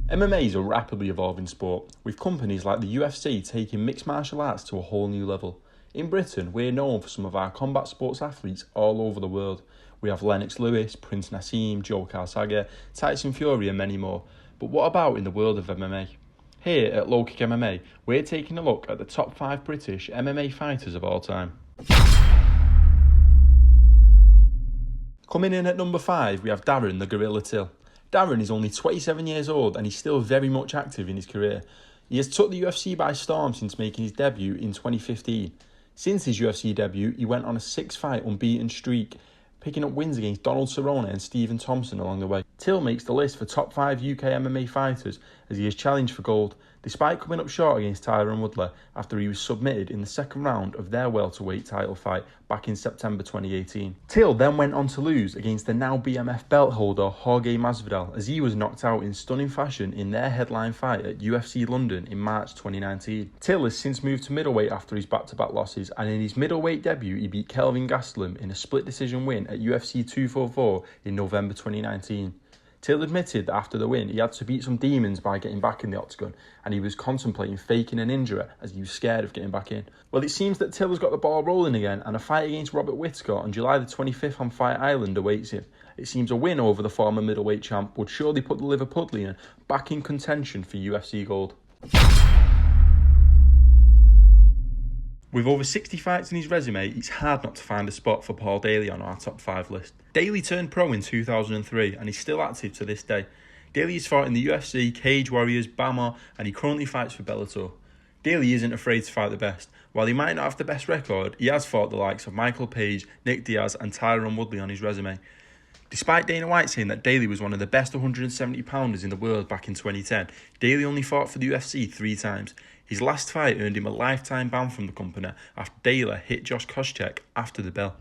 MMA is a rapidly evolving sport, with companies like the UFC taking mixed martial arts to a whole new level. In Britain, we're known for some of our combat sports athletes all over the world. We have Lennox Lewis, Prince Nassim, Joe Carl, Tyson Fury and many more. But what about in the world of MMA? Here at LowKickMMA, we're taking a look at the top 5 British MMA fighters of all time. Coming in at number 5, we have Darren the Gorilla Till. Darren is only 27 years old and he's still very much active in his career. He has took the UFC by storm since making his debut in 2015. Since his UFC debut, he went on a 6-fight unbeaten streak, picking up wins against Donald Cerrone and Stephen Thompson along the way. Till makes the list for top 5 UK MMA fighters as he has challenged for gold, despite coming up short against Tyron Woodley after he was submitted in the second round of their welterweight title fight back in September 2018. Till then went on to lose against the now BMF belt holder Jorge Masvidal as he was knocked out in stunning fashion in their headline fight at UFC London in March 2019. Till has since moved to middleweight after his back-to-back losses, and in his middleweight debut he beat Kelvin Gastelum in a split decision win at UFC 244 in November 2019. Till admitted that after the win he had to beat some demons by getting back in the octagon, and he was contemplating faking an injury as he was scared of getting back in. Well, it seems that Till has got the ball rolling again, and a fight against Robert Whittaker on July the 25th on Fight Island awaits him. It seems a win over the former middleweight champ would surely put the Liverpudlian back in contention for UFC gold. With over 60 fights in his resume, it's hard not to find a spot for Paul Daley on our top 5 list. Daley turned pro in 2003 and is still active to this day. Daley has fought in the UFC, Cage Warriors, BAMMA, and he currently fights for Bellator. Daley isn't afraid to fight the best. While he might not have the best record, he has fought the likes of Michael Page, Nick Diaz and Tyron Woodley on his resume. Despite Dana White saying that Daley was one of the best 170-pounders in the world back in 2010, Daley only fought for the UFC 3 times. His last fight earned him a lifetime ban from the company after Daley hit Josh Koscheck after the bell.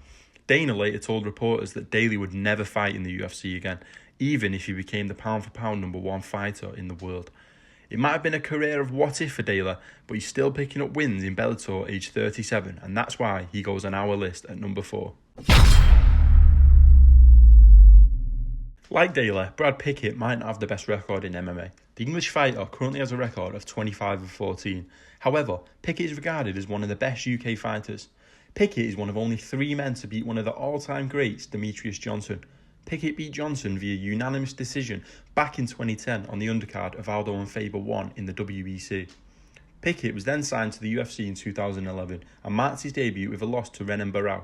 Dana later told reporters that Daley would never fight in the UFC again, even if he became the pound-for-pound number 1 fighter in the world. It might have been a career of what if for Daley, but he's still picking up wins in Bellator aged 37, and that's why he goes on our list at number 4. Like Daley, Brad Pickett might not have the best record in MMA. The English fighter currently has a record of 25-14. However, Pickett is regarded as one of the best UK fighters. Pickett is one of only 3 men to beat one of the all-time greats, Demetrius Johnson. Pickett beat Johnson via unanimous decision back in 2010 on the undercard of Aldo and Faber 1 in the WBC. Pickett was then signed to the UFC in 2011 and marked his debut with a loss to Renan Barão.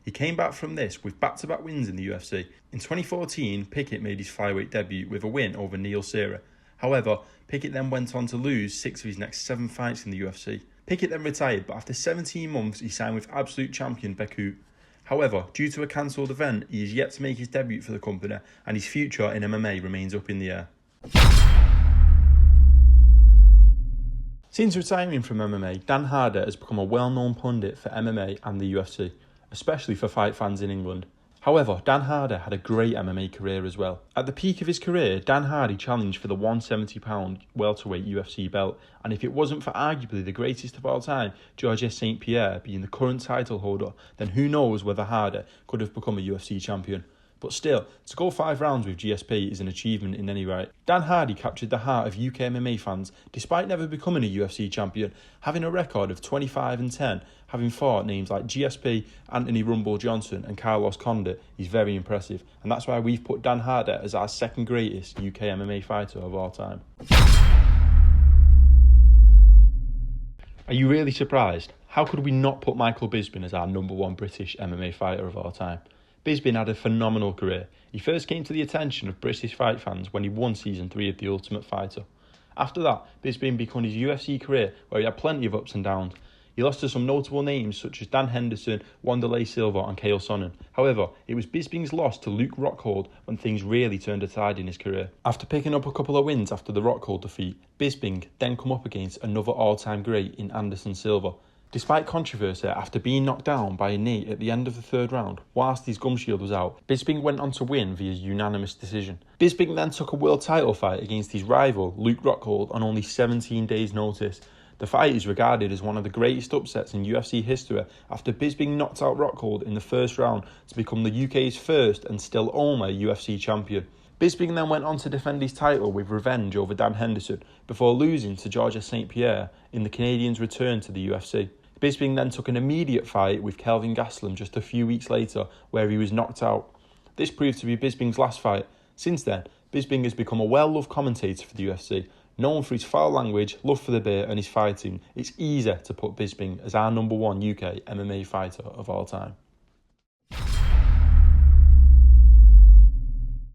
He came back from this with back-to-back wins in the UFC. In 2014, Pickett made his flyweight debut with a win over Neil Serra. However, Pickett then went on to lose 6 of his next 7 fights in the UFC. Pickett then retired, but after 17 months he signed with absolute champion Beckhout. However, due to a cancelled event, he is yet to make his debut for the company, and his future in MMA remains up in the air. Since retiring from MMA, Dan Hardy has become a well-known pundit for MMA and the UFC, especially for fight fans in England. However, Dan Hardy had a great MMA career as well. At the peak of his career, Dan Hardy challenged for the 170-pound welterweight UFC belt, and if it wasn't for arguably the greatest of all time, Georges St. Pierre, being the current title holder, then who knows whether Hardy could have become a UFC champion. But still, to go 5 rounds with GSP is an achievement in any right. Dan Hardy captured the heart of UK MMA fans despite never becoming a UFC champion, having a record of 25-10, having fought names like GSP, Anthony Rumble Johnson and Carlos Condit is very impressive, and that's why we've put Dan Hardy as our second greatest UK MMA fighter of all time. Are you really surprised? How could we not put Michael Bisping as our number 1 British MMA fighter of all time? Bisping had a phenomenal career. He first came to the attention of British fight fans when he won Season 3 of The Ultimate Fighter. After that, Bisping began his UFC career where he had plenty of ups and downs. He lost to some notable names such as Dan Henderson, Wanderlei Silva and Chael Sonnen. However, it was Bisping's loss to Luke Rockhold when things really turned a tide in his career. After picking up a couple of wins after the Rockhold defeat, Bisping then come up against another all-time great in Anderson Silva. Despite controversy after being knocked down by a knee at the end of the 3rd round, whilst his gum shield was out, Bisping went on to win via unanimous decision. Bisping then took a world title fight against his rival, Luke Rockhold, on only 17 days' notice. The fight is regarded as one of the greatest upsets in UFC history after Bisping knocked out Rockhold in the 1st round to become the UK's first and still only UFC champion. Bisping then went on to defend his title with revenge over Dan Henderson before losing to Georges St. Pierre in the Canadian's return to the UFC. Bisping then took an immediate fight with Kelvin Gastelum just a few weeks later, where he was knocked out. This proved to be Bisping's last fight. Since then, Bisping has become a well-loved commentator for the UFC. Known for his foul language, love for the beer and his fighting, it's easy to put Bisping as our number one UK MMA fighter of all time.